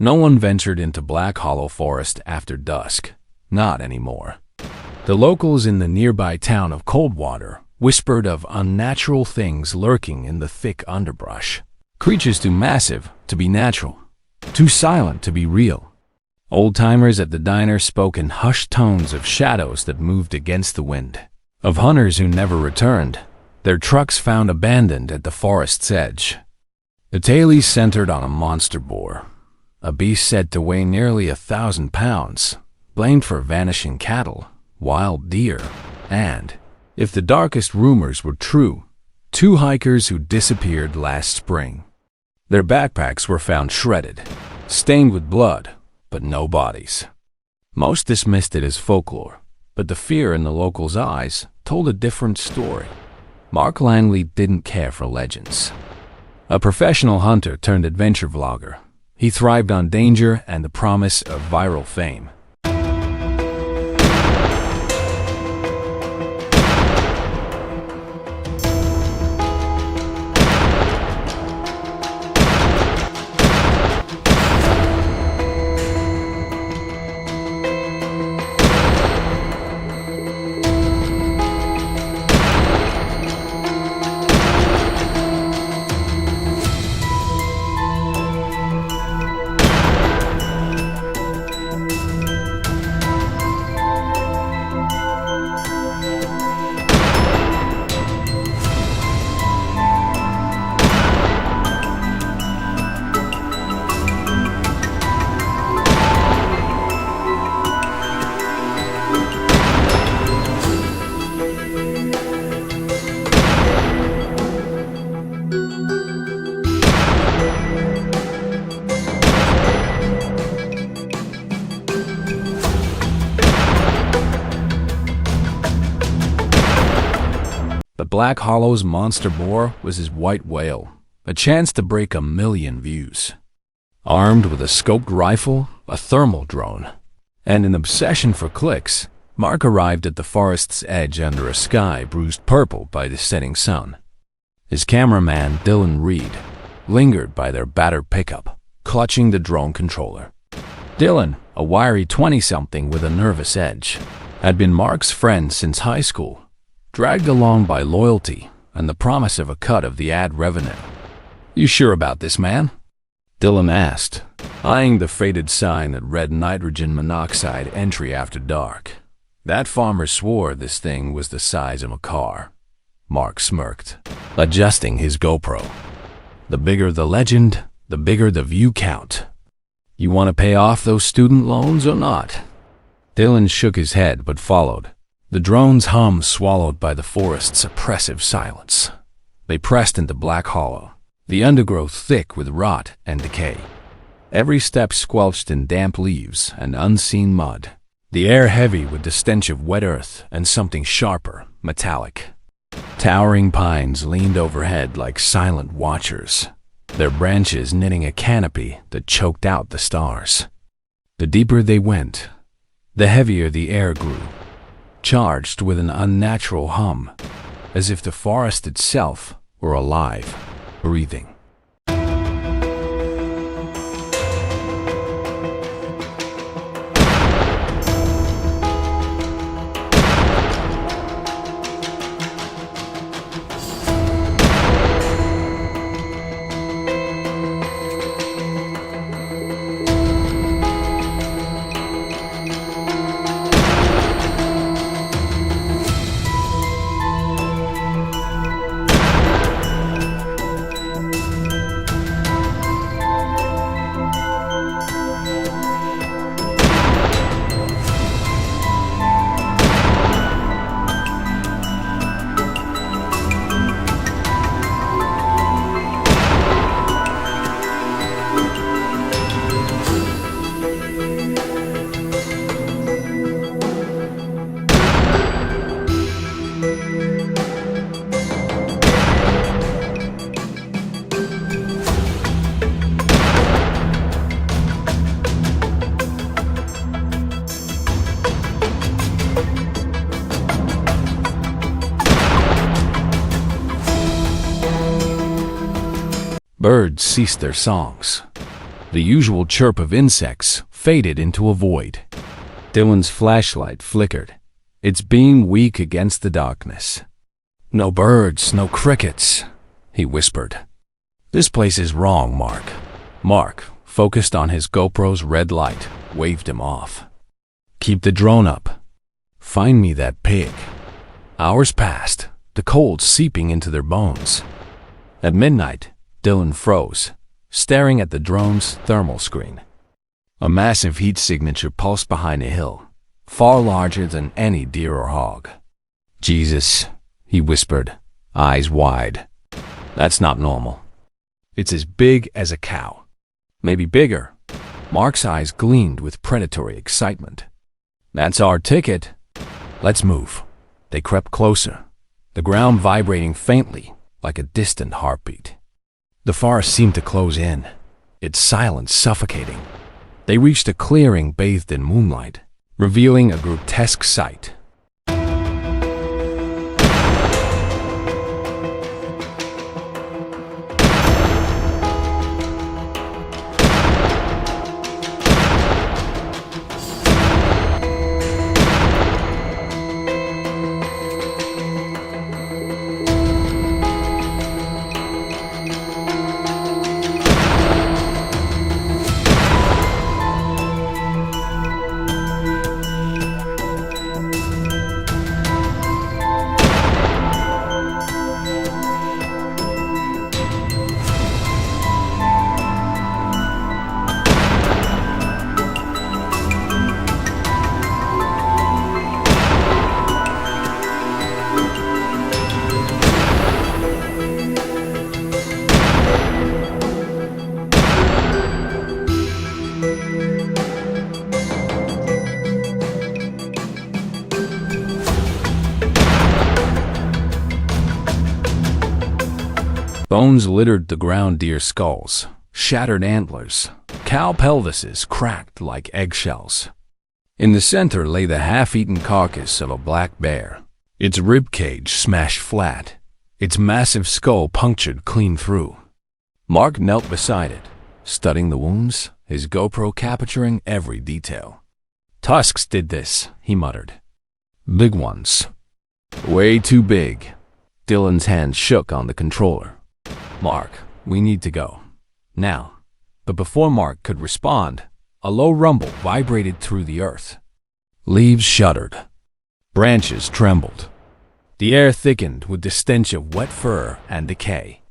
No one ventured into Black Hollow Forest after dusk. Not anymore. The locals in the nearby town of Coldwater whispered of unnatural things lurking in the thick underbrush. Creatures too massive to be natural, too silent to be real. Old-timers at the diner spoke in hushed tones of shadows that moved against the wind, of hunters who never returned, their trucks found abandoned at the forest's edge. The tales centered on a monster boar, a beast said to weigh nearly 1,000 pounds, blamed for vanishing cattle, wild deer, and, if the darkest rumors were true, 2 hikers who disappeared last spring. Their backpacks were found shredded, stained with blood, but no bodies. Most dismissed it as folklore, but the fear in the locals' eyes told a different story. Mark Langley didn't care for legends. A professional hunter turned adventure vlogger, he thrived on danger and the promise of viral fame. But Black Hollow's monster boar was his white whale, a chance to break 1 million views. Armed with a scoped rifle, a thermal drone, and an obsession for clicks, Mark arrived at the forest's edge under a sky bruised purple by the setting sun. His cameraman, Dylan Reed, lingered by their battered pickup, clutching the drone controller. Dylan, a wiry 20-something with a nervous edge, had been Mark's friend since high school, dragged along by loyalty and the promise of a cut of the ad revenue. "You sure about this, man?" Dylan asked, eyeing the faded sign that read nitrogen monoxide entry after dark. That farmer swore this thing was the size of a car. Mark smirked, adjusting his GoPro. The bigger the legend, the bigger the view count. "You want to pay off those student loans or not?" Dylan shook his head but followed, the drone's hum swallowed by the forest's oppressive silence. They pressed into Black Hollow, the undergrowth thick with rot and decay. Every step squelched in damp leaves and unseen mud, the air heavy with the stench of wet earth and something sharper, metallic. Towering pines leaned overhead like silent watchers, their branches knitting a canopy that choked out the stars. The deeper they went, the heavier the air grew, charged with an unnatural hum, as if the forest itself were alive, breathing. Birds ceased their songs. The usual chirp of insects faded into a void. Dylan's flashlight flickered, its beam weak against the darkness. "No birds, no crickets," he whispered. "This place is wrong, Mark." Mark, focused on his GoPro's red light, waved him off. "Keep the drone up. Find me that pig." Hours passed, the cold seeping into their bones. At midnight, Dylan froze, staring at the drone's thermal screen. A massive heat signature pulsed behind a hill, far larger than any deer or hog. "Jesus," he whispered, eyes wide. "That's not normal. It's as big as a cow. Maybe bigger." Mark's eyes gleamed with predatory excitement. "That's our ticket. Let's move." They crept closer, the ground vibrating faintly like a distant heartbeat. The forest seemed to close in, its silence suffocating. They reached a clearing bathed in moonlight, revealing a grotesque sight. Bones littered the ground, deer skulls, shattered antlers, cow pelvises cracked like eggshells. In the center lay the half-eaten carcass of a black bear, its rib cage smashed flat, its massive skull punctured clean through. Mark knelt beside it, studying the wounds, his GoPro capturing every detail. "Tusks did this," he muttered. "Big ones. Way too big." Dylan's hand shook on the controller. "Mark, we need to go. Now." But before Mark could respond, a low rumble vibrated through the earth. Leaves shuddered. Branches trembled. The air thickened with the stench of wet fur and decay.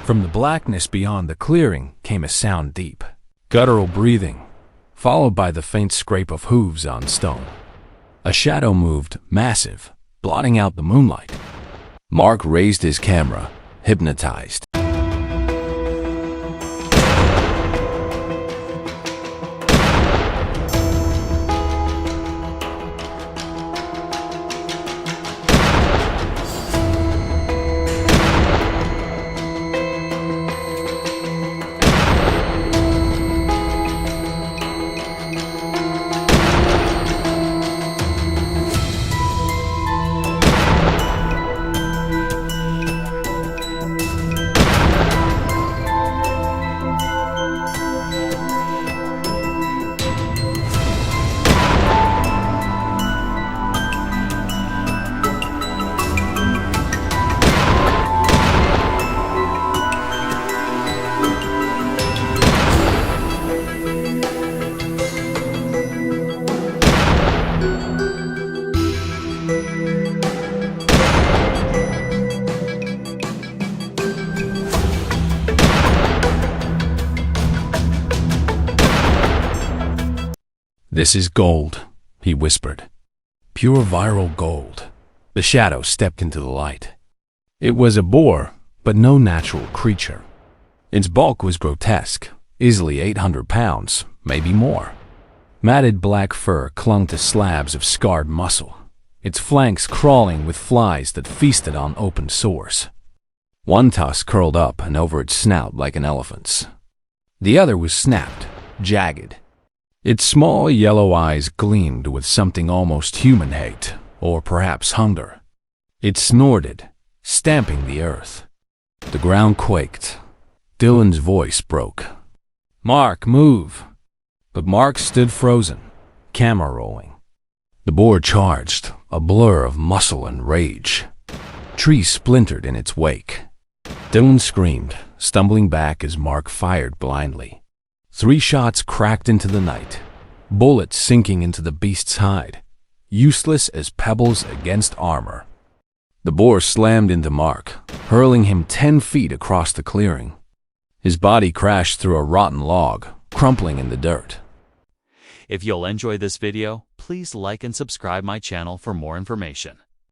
From the blackness beyond the clearing came a sound deep, guttural breathing, followed by the faint scrape of hooves on stone. A shadow moved, massive, blotting out the moonlight. Mark raised his camera, hypnotized. "This is gold," he whispered. "Pure viral gold." The shadow stepped into the light. It was a boar, but no natural creature. Its bulk was grotesque, easily 800 pounds, maybe more. Matted black fur clung to slabs of scarred muscle, its flanks crawling with flies that feasted on open sores. One tusk curled up and over its snout like an elephant's. The other was snapped, jagged. Its small yellow eyes gleamed with something almost human hate, or perhaps hunger. It snorted, stamping the earth. The ground quaked. Dylan's voice broke. Mark, move! But Mark stood frozen, camera rolling. The boar charged, a blur of muscle and rage. Trees splintered in its wake. Dylan screamed, stumbling back as Mark fired blindly. 3 shots cracked into the night, bullets sinking into the beast's hide, useless as pebbles against armor. The boar slammed into Mark, hurling him 10 feet across the clearing. His body crashed through a rotten log, crumpling in the dirt. If you'll enjoy this video, please like and subscribe my channel for more information.